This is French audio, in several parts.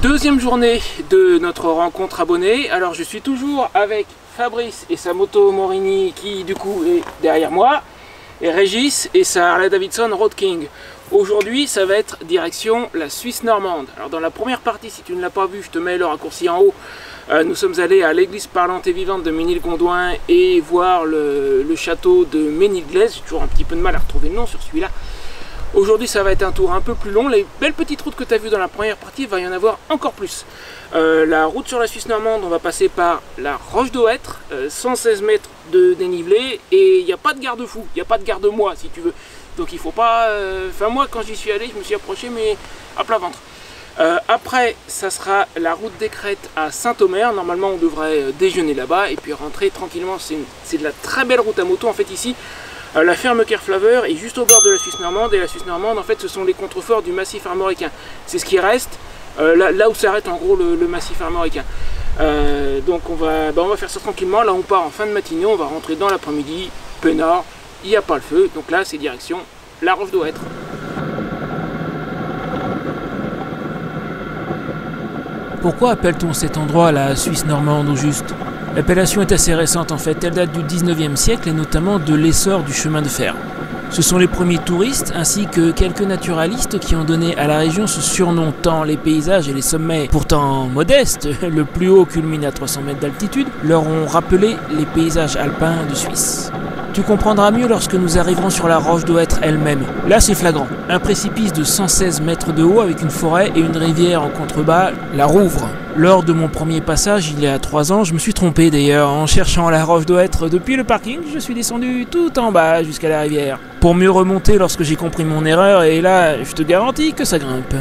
Deuxième journée de notre rencontre abonnée. Alors je suis toujours avec Fabrice et sa moto Morini qui du coup est derrière moi, et Régis et sa Harley Davidson Road King. Aujourd'hui ça va être direction la Suisse normande. Alors dans la première partie, si tu ne l'as pas vu, je te mets le raccourci en haut. Nous sommes allés à l'église parlante et vivante de Ménilgondouin et voir le château de Ménilglaise. J'ai toujours un petit peu de mal à retrouver le nom sur celui-là. Aujourd'hui ça va être un tour un peu plus long. Les belles petites routes que tu as vues dans la première partie, il va y en avoir encore plus. La route sur la Suisse normande, on va passer par la Roche d'Oêtre, 116 mètres de dénivelé, et il n'y a pas de garde-fou, il n'y a pas de garde-moi si tu veux. Donc il faut pas... Enfin moi quand j'y suis allé, je me suis approché mais à plat ventre. Après ça sera la route des Crêtes à Saint-Omer. Normalement on devrait déjeuner là-bas et puis rentrer tranquillement. C'est de la très belle route à moto en fait ici. La ferme Kerflaver est juste au bord de la Suisse normande, et la Suisse normande en fait ce sont les contreforts du massif armoricain. C'est ce qui reste là où s'arrête en gros le massif armoricain. Donc on va faire ça tranquillement. Là on part en fin de matinée, on va rentrer dans l'après-midi, peinard, il n'y a pas le feu, donc là c'est direction la Roche d'Oêtre. Pourquoi appelle-t-on cet endroit la Suisse normande au juste? L'appellation est assez récente en fait, elle date du 19e siècle et notamment de l'essor du chemin de fer. Ce sont les premiers touristes ainsi que quelques naturalistes qui ont donné à la région ce surnom tant les paysages et les sommets, pourtant modestes, le plus haut culmine à 300 mètres d'altitude, leur ont rappelé les paysages alpins de Suisse. Tu comprendras mieux lorsque nous arriverons sur la Roche d'Oêtre elle-même. Là c'est flagrant, un précipice de 116 mètres de haut avec une forêt et une rivière en contrebas, la Rouvre. Lors de mon premier passage, il y a 3 ans, je me suis trompé d'ailleurs. En cherchant la Roche d'Oêtre depuis le parking, je suis descendu tout en bas jusqu'à la rivière. Pour mieux remonter lorsque j'ai compris mon erreur, et là, je te garantis que ça grimpe.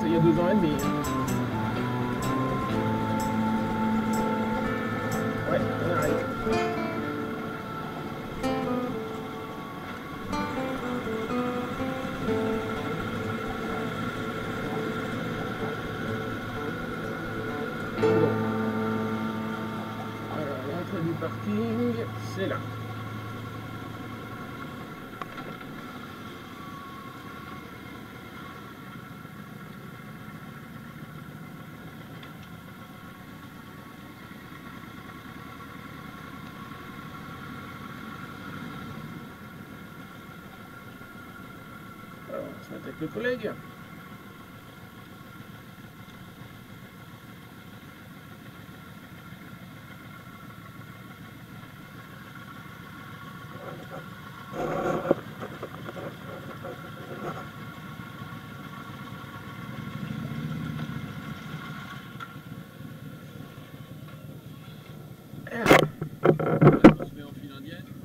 il y a 2 ans et demi. Ouais, on arrive. parking, c'est là. Alors, on va se mettre avec le collègue.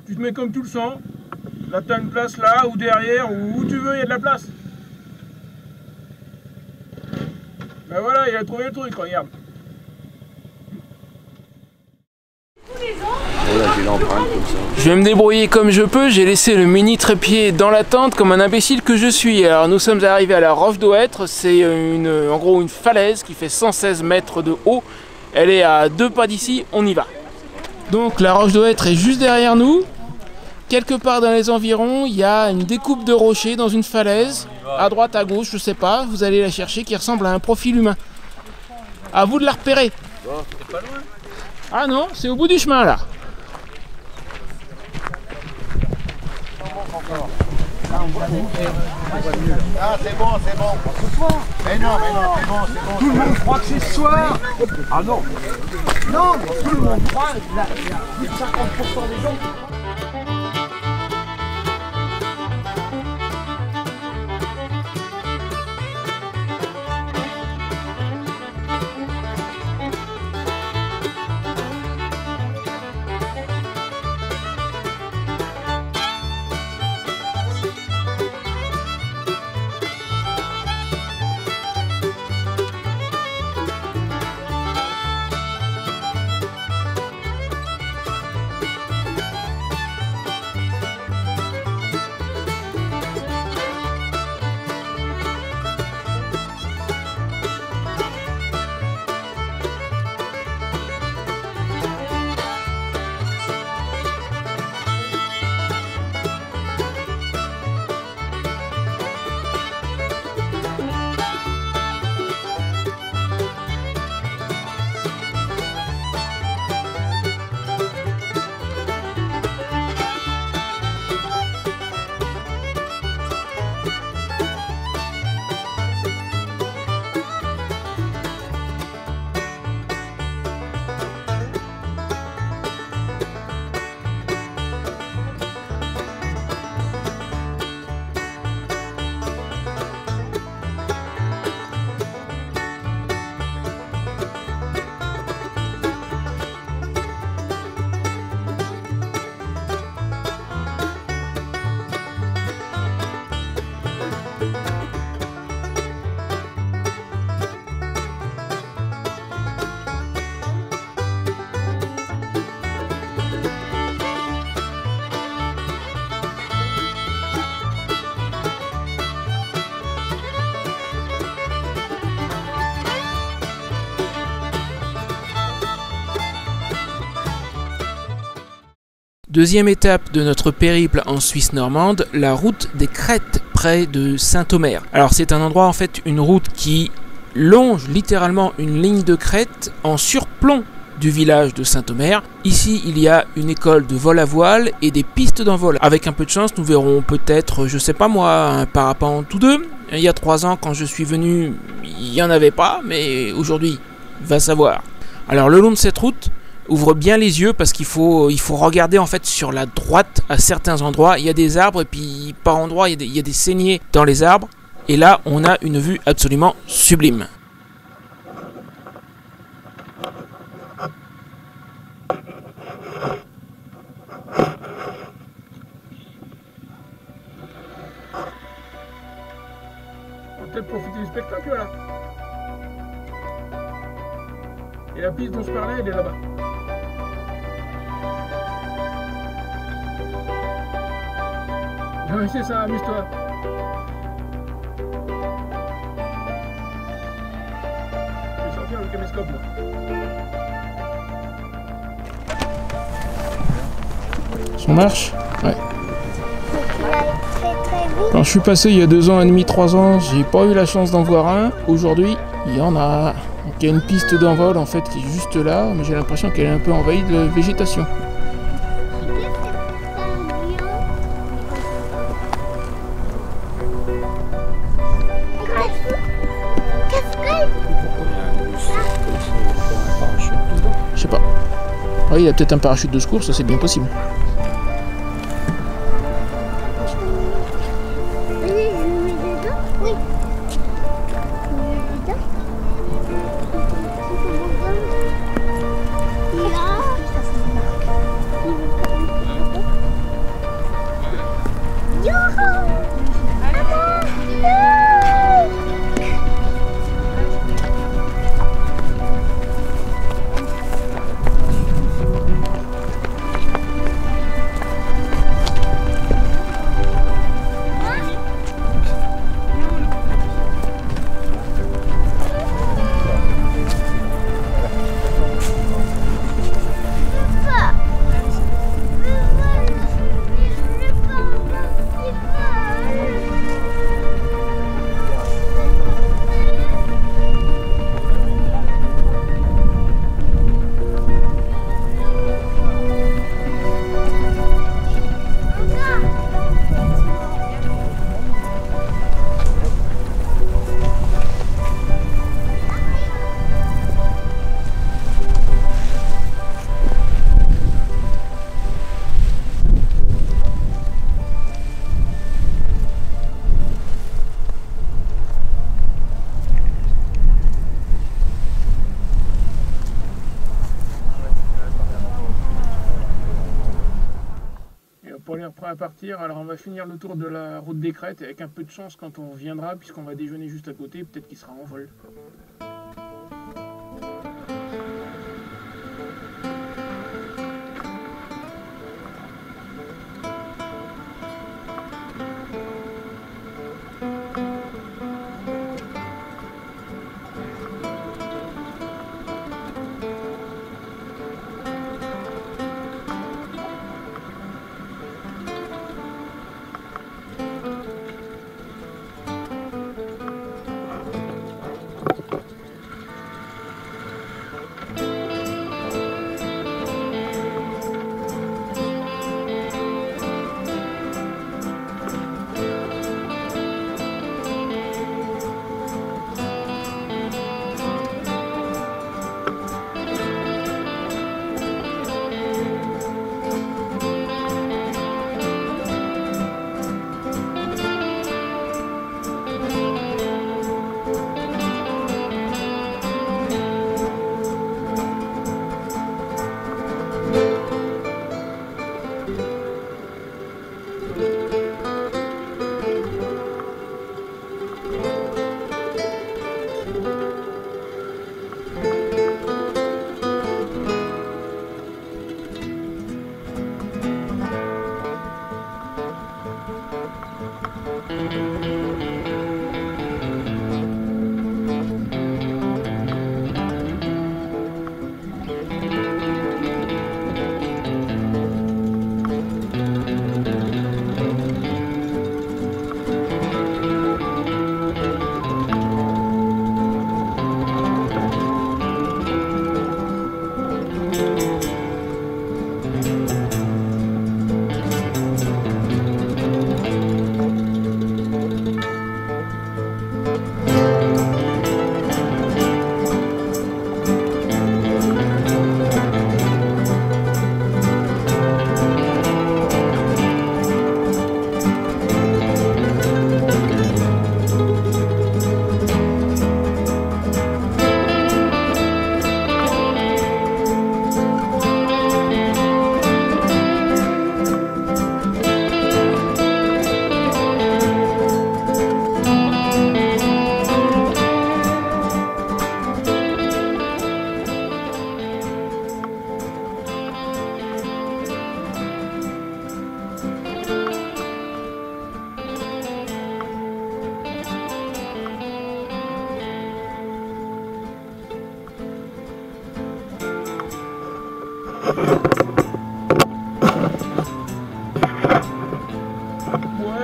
Tu te mets comme tu le sens. Là, tu as une place là, ou derrière, ou où tu veux, il y a de la place. Ben voilà, il a trouvé le truc, regarde. Voilà, j'ai l'empreinte comme ça. Je vais me débrouiller comme je peux, j'ai laissé le mini trépied dans la tente comme un imbécile que je suis. Alors nous sommes arrivés à la Roche d'Auêtre, c'est en gros une falaise qui fait 116 mètres de haut. Elle est à 2 pas d'ici, on y va. Donc la Roche d'Auêtre est juste derrière nous. Quelque part dans les environs, il y a une découpe de rochers dans une falaise, à droite, à gauche, je sais pas, vous allez la chercher, qui ressemble à un profil humain. À vous de la repérer. C'est pas loin. Ah non, c'est au bout du chemin là. Ah, c'est bon, c'est bon. Ce soir. Mais non, c'est bon, c'est bon. Tout le monde croit que c'est ce soir. Ah non. Non, mais tout le monde croit. Il y a plus de 50% des gens. Deuxième étape de notre périple en Suisse normande, la route des Crêtes, près de Saint-Omer. Alors c'est un endroit, en fait, une route qui longe littéralement une ligne de crête en surplomb du village de Saint-Omer. Ici, il y a une école de vol à voile et des pistes d'envol. Avec un peu de chance, nous verrons peut-être, je sais pas moi, un parapente ou deux. Il y a 3 ans, quand je suis venu, il n'y en avait pas, mais aujourd'hui, va savoir. Alors le long de cette route, ouvre bien les yeux parce qu'il faut regarder en fait sur la droite à certains endroits. Il y a des arbres et puis par endroits il y a des saignées dans les arbres. Et là on a une vue absolument sublime. On va peut-être profiter du spectacle là. Et la piste dont je parlais, elle est là-bas. Oui, c'est ça, amuse-toi. Je vais sortir le caméscope là. Ça marche? Ouais. Il va être très très vite. Quand je suis passé il y a 2 ans et demi, 3 ans, j'ai pas eu la chance d'en voir un. Aujourd'hui, il y en a. Donc il y a une piste d'envol en fait qui est juste là, mais j'ai l'impression qu'elle est un peu envahie de végétation. Je sais pas. Oui, il y a peut-être un parachute de secours, ça c'est bien possible. Pour les prêts à partir, alors on va finir le tour de la route des Crêtes et avec un peu de chance quand on reviendra, puisqu'on va déjeuner juste à côté, peut-être qu'il sera en vol.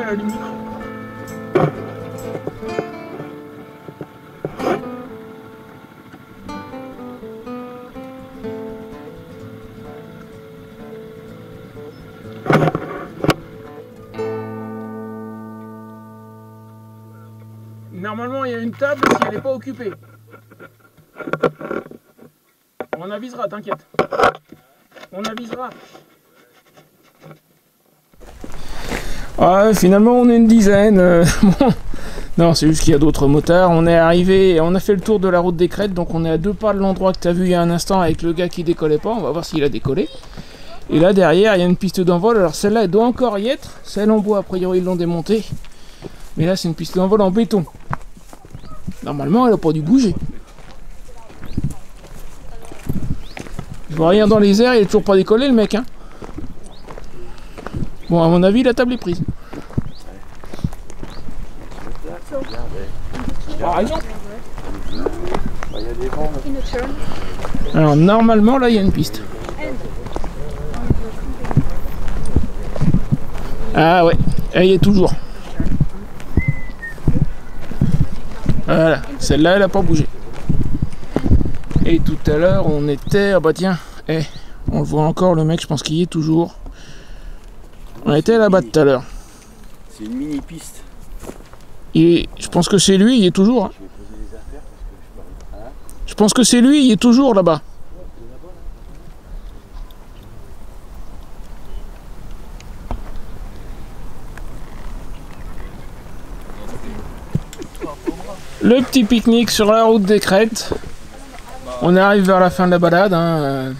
la limite. Normalement, il y a une table si elle n'est pas occupée. On avisera, t'inquiète. On avisera. Ah, finalement, on est une dizaine. Bon. Non, c'est juste qu'il y a d'autres motards. On est arrivé, on a fait le tour de la route des Crêtes, donc on est à 2 pas de l'endroit que tu as vu il y a un instant avec le gars qui décollait pas. On va voir s'il a décollé. Et là, derrière, il y a une piste d'envol. Alors celle-là, elle doit encore y être. Celle en bois, a priori, ils l'ont démontée. Mais là, c'est une piste d'envol en béton. Normalement, elle n'a pas dû bouger. Je vois rien dans les airs, il est toujours pas décollé le mec, hein. Bon, à mon avis, la table est prise. Par exemple. Alors, normalement, là, il y a une piste. Ah ouais, elle y est toujours. Voilà, celle-là, elle n'a pas bougé. Et tout à l'heure, on était... Ah bah tiens, on le voit encore, le mec, je pense qu'il y est toujours. On était là-bas tout à l'heure. C'est une mini-piste. Et je pense que c'est lui, il y est toujours. Hein. Je pense que c'est lui, il est toujours là-bas. Le petit pique-nique sur la route des Crêtes. On arrive vers la fin de la balade. Hein.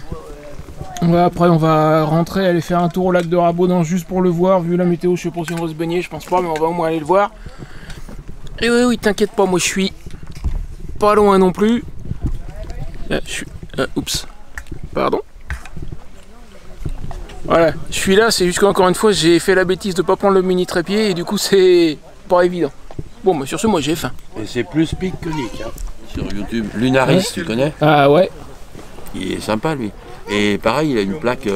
Après, on va rentrer, aller faire un tour au lac de Rabaudon juste pour le voir. Vu la météo, je sais pas si on va se baigner, je pense pas, mais on va au moins aller le voir. Et oui, t'inquiète pas, moi je suis pas loin non plus. Là, je suis... oups. Pardon. Voilà, je suis là, c'est juste qu'encore une fois, j'ai fait la bêtise de pas prendre le mini trépied et du coup, c'est pas évident. Bon, bah sur ce, moi j'ai faim. Et c'est plus pique que Nick, hein. Sur YouTube. Lunaris, ouais. Tu connais? Ah ouais. Il est sympa lui. Et pareil, il a une plaque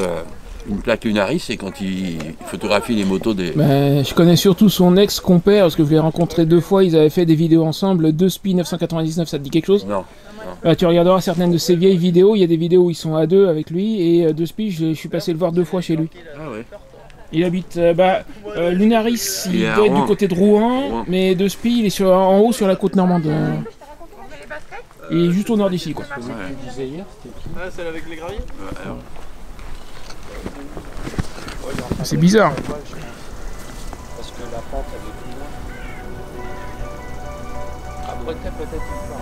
Lunaris, et quand il photographie les motos des... Ben, je connais surtout son ex-compère, parce que je l'ai rencontré 2 fois, ils avaient fait des vidéos ensemble. 2Spi 999, ça te dit quelque chose? Non. Tu regarderas certaines de ses vieilles vidéos, il y a des vidéos où ils sont à 2 avec lui, et 2Spi, je suis passé le voir 2 fois chez lui. Ah ouais. Il habite, Lunaris, il doit être du côté de Rouen, mais 2Spi, il est en haut sur la côte normande. Il est juste au nord d'ici, quoi. Ouais. Ah, celle avec les graviers? Ouais, c'est bizarre. Parce que la pente elle est plus loin. Après peut-être une fois.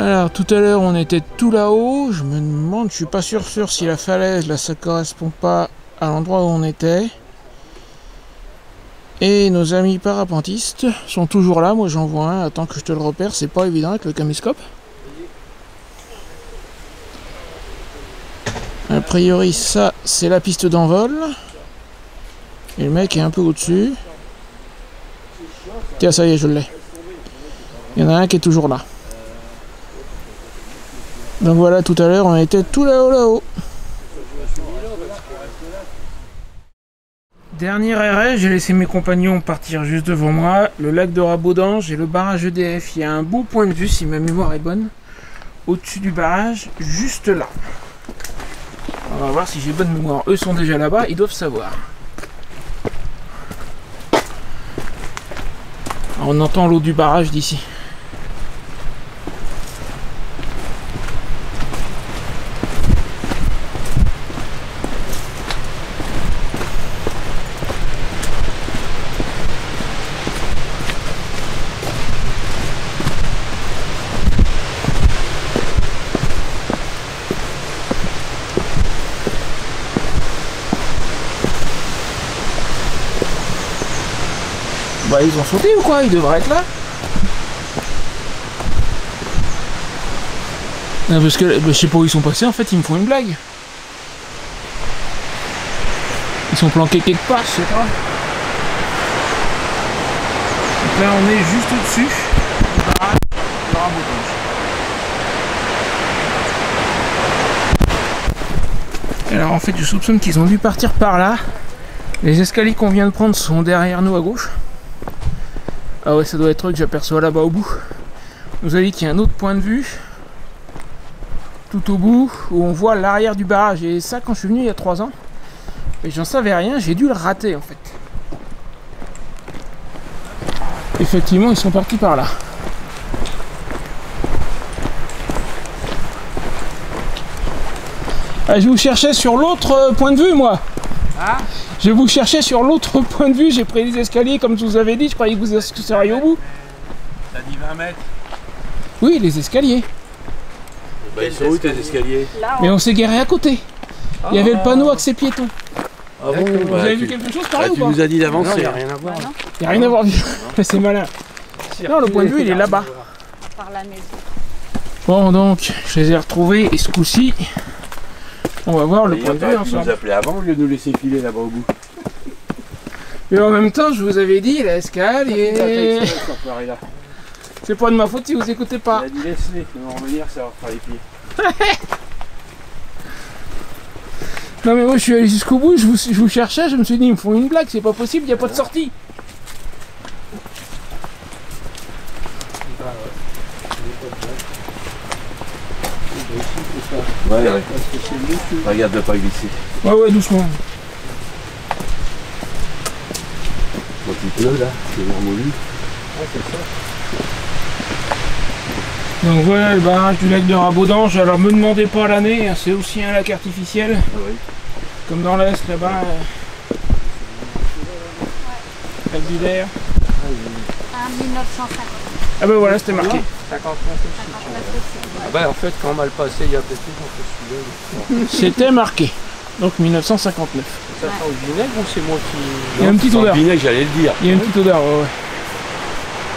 Alors tout à l'heure on était tout là-haut, je me demande, je suis pas sûr si la falaise là ça correspond pas à l'endroit où on était. Et nos amis parapentistes sont toujours là, moi j'en vois un, attends que je te le repère, c'est pas évident avec le caméscope. A priori ça c'est la piste d'envol. Et le mec est un peu au-dessus. Tiens ça y est je l'ai. Il y en a un qui est toujours là. Donc voilà, tout à l'heure on était tout là-haut. Dernier arrêt, j'ai laissé mes compagnons partir juste devant moi. Le lac de Rabaudange et le barrage EDF. Il y a un beau point de vue, si ma mémoire est bonne, au-dessus du barrage, juste là. On va voir si j'ai bonne mémoire. Eux sont déjà là-bas, ils doivent savoir. Alors, on entend l'eau du barrage d'ici. Bah ils ont sauté ou quoi? Ils devraient être là. Non, parce que je sais pas où ils sont passés, en fait ils me font une blague. Ils sont planqués quelque part, je sais pas. Donc là on est juste au-dessus du barrage de Rabaudange. Alors en fait je soupçonne qu'ils ont dû partir par là. Les escaliers qu'on vient de prendre sont derrière nous à gauche. Ah ouais, ça doit être eux que j'aperçois là-bas au bout. On nous a dit qu'il y a un autre point de vue, tout au bout, où on voit l'arrière du barrage. Et ça, quand je suis venu il y a 3 ans, et j'en savais rien, j'ai dû le rater en fait. Effectivement, ils sont partis par là. Ah, je vous cherchais sur l'autre point de vue, moi. Ah, je vous cherchais sur l'autre point de vue, j'ai pris les escaliers comme je vous avais dit, je croyais que vous seriez au bout. T'as dit 20 mètres? Oui, les escaliers. Bah, ils sont où tes escaliers? Mais on s'est garé à côté. Il y avait le panneau accès piéton. Ah bon? Vous avez vu quelque chose par là ou Tu pas? nous as dit d'avancer. Il n'y a rien à voir. Il n'y a rien à voir. C'est malin. Non, le point de vue il est là-bas. Par la maison. Bon donc, je les ai retrouvés et ce coup-ci, on va voir le point de vue Tu nous ensemble. appelais avant au lieu de nous laisser filer là-bas au bout. Mais en même temps, je vous avais dit, la escalier. C'est pas de ma faute si vous écoutez pas. Il a dit laisse-les, ils vont revenir, ça va faire les pieds. Non mais moi je suis allé jusqu'au bout, je vous cherchais, je me suis dit ils me font une blague, c'est pas possible, il n'y a pas de sortie. Ouais. Regarde de pas glisser. Ouais, doucement. Quand il pleut là, c'est vermoulu. Donc voilà le barrage du lac de Rabaudange. Alors me demandez pas l'année, hein, c'est aussi un lac artificiel. Ah oui. Comme dans l'Est là-bas. Lac du Der. En 1950. Ah bah voilà, c'était marqué. 59 Ah bah en fait quand on m'a le passé il y a peut-être plus on fait celui-là. C'était marqué. Donc 1959. Ça sent au vinaigre ou c'est moi qui... Il y a une petite odeur. Vinaigre, j'allais le dire. Il y a une petite odeur, ouais.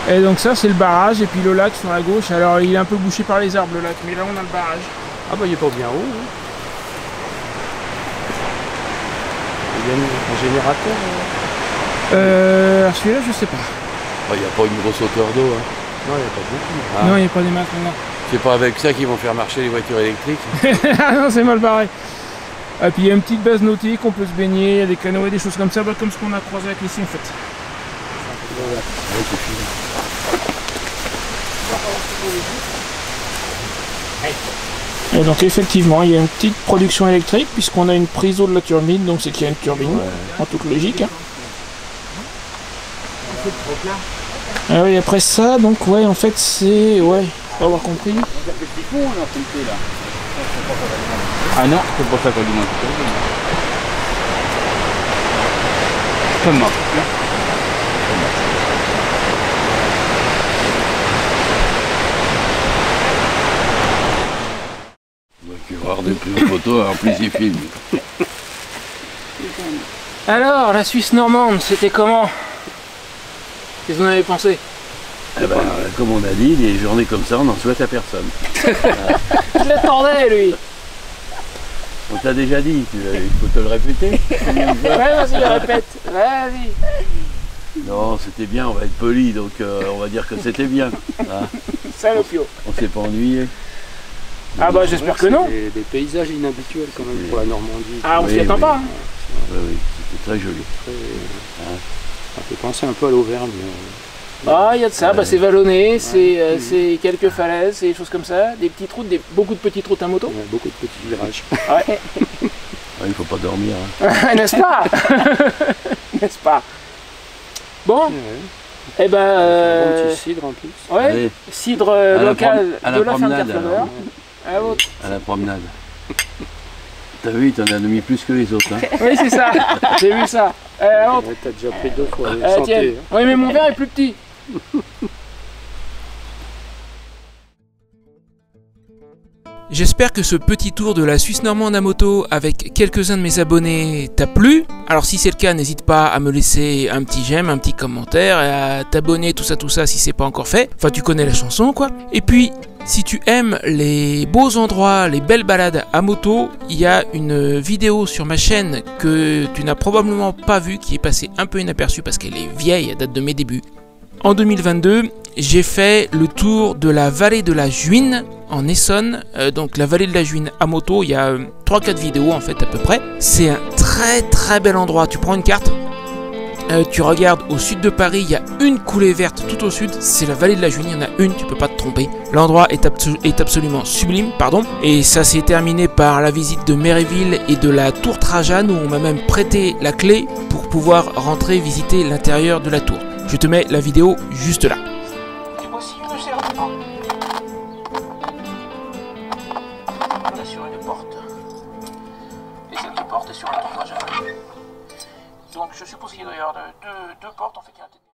Et donc ça c'est le barrage et puis le lac sur la gauche. Alors il est un peu bouché par les arbres le lac, mais là on a le barrage. Ah bah il est pas bien haut. Hein. Il y a un générateur. Alors celui-là je sais pas. Il n'y a pas une grosse hauteur d'eau. Hein. Non il n'y a pas beaucoup. Ah. Non il n'y a pas des masses, non. C'est pas avec ça qu'ils vont faire marcher les voitures électriques. Ah non c'est mal barré. Et puis il y a une petite base nautique, on peut se baigner, il y a des canoës, des choses comme ça, bah, comme ce qu'on a croisé avec ici en fait. Ouais, c'est fini. Et donc effectivement il y a une petite production électrique puisqu'on a une prise d'eau de la turbine, donc c'est qu'il y a une turbine, en toute logique. Hein. Ah oui après ça, donc ouais en fait c'est... ouais, faut avoir compris. Ah non, c'est pour ça qu'on dit non. Comment? des prises photos, en plus il filme. Alors, la Suisse normande, c'était comment? Qu'est-ce que vous en avez pensé? Eh ben, comme on a dit, des journées comme ça, on n'en souhaite à personne. Je l'attendais, lui. On t'a déjà dit, il faut te le répéter. Ouais, vas-y, répète. Vas-y. Non, c'était bien, on va être poli, donc on va dire que c'était bien. Hein. Salopio. On s'est pas ennuyé. Ah bah j'espère que non. Des paysages inhabituels quand même pour la Normandie. Ah, on s'y attend pas. Hein. Oui, oui, c'était très joli. Ça fait penser un peu à l'Auvergne. Ah, il y a de ça, bah, c'est vallonné, c'est quelques falaises, c'est des choses comme ça, des petites routes, beaucoup de petites routes à moto. Il y a beaucoup de petits virages. Ouais. Il ne faut pas dormir. Hein. N'est-ce pas? N'est-ce pas? Bon, eh ben... Un petit cidre en plus. Ouais, Allez. cidre local à de la la promenade, Sainte-Fleur. alors. À la promenade. T'as vu, t'en as mis plus que les autres. Hein. Oui, c'est ça, j'ai vu ça. Ouais, t'as déjà pris 2 fois. Santé, tiens. hein. Oui, mais mon verre est plus petit. J'espère que ce petit tour de la Suisse normande à moto avec quelques-uns de mes abonnés t'a plu. Alors si c'est le cas, n'hésite pas à me laisser un petit j'aime, un petit commentaire, et à t'abonner, tout ça si c'est pas encore fait. Enfin, tu connais la chanson quoi. Et puis, si tu aimes les beaux endroits, les belles balades à moto, il y a une vidéo sur ma chaîne que tu n'as probablement pas vue, qui est passée un peu inaperçue parce qu'elle est vieille, elle date de mes débuts. En 2022, j'ai fait le tour de la vallée de la Juine en Essonne. Donc la vallée de la Juine à moto, il y a 3-4 vidéos en fait à peu près. C'est un très bel endroit. Tu prends une carte, tu regardes au sud de Paris, il y a une coulée verte tout au sud, c'est la vallée de la Juine, il y en a une, tu peux pas te tromper. L'endroit est absolument sublime, et ça s'est terminé par la visite de Méréville et de la tour Trajane, où on m'a même prêté la clé pour pouvoir rentrer visiter l'intérieur de la tour. Je te mets la vidéo juste là. Et voici une serre de pain. On est sur une porte. Et cette porte est sur la tour Trajane. Donc je suppose qu'il doit y avoir deux portes en fait.